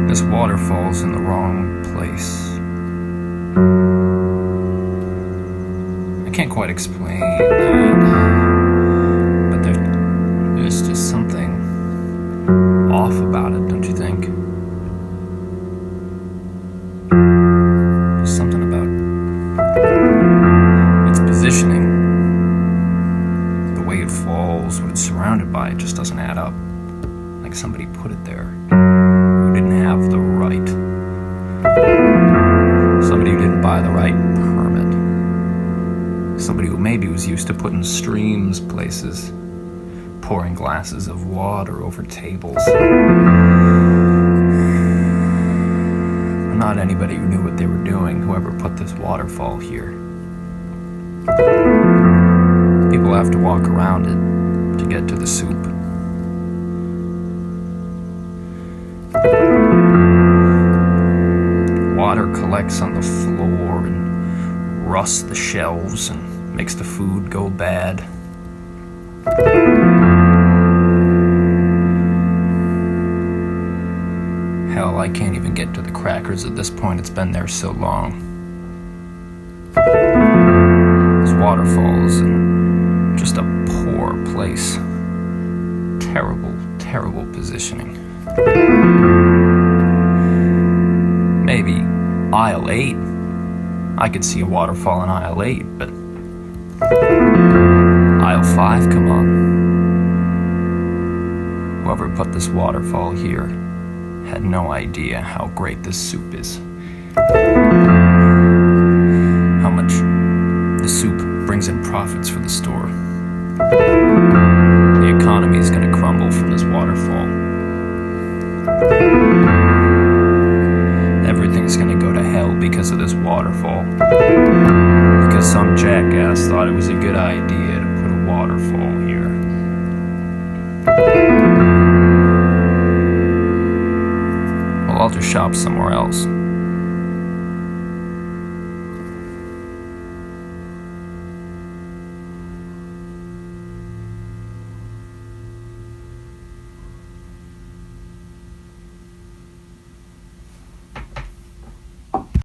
This waterfall's in the wrong place. I can't quite explain that, but there's just something off about it, don't you think? There's something about its positioning, the way it falls, what it's surrounded by, it just doesn't add up. Like somebody put it there who didn't have the right. Somebody who didn't buy the right permit. Somebody who maybe was used to putting streams places, pouring glasses of water over tables. But not anybody who knew what they were doing, whoever put this waterfall here. People have to walk around it to get to the soup. Water collects on the floor and rusts the shelves and makes the food go bad. Hell, I can't even get to the crackers at this point. It's been there so long. This waterfall is in just a poor place. Terrible, terrible positioning. Maybe aisle 8. I could see a waterfall in aisle 8, but aisle 5, come on. Whoever put this waterfall here had no idea how great this soup is. How much the soup brings in profits for the store. The economy is going to crumble from this waterfall. Everything's gonna go to hell because of this waterfall. Because some jackass thought it was a good idea to put a waterfall here. Well, I'll just shop somewhere else.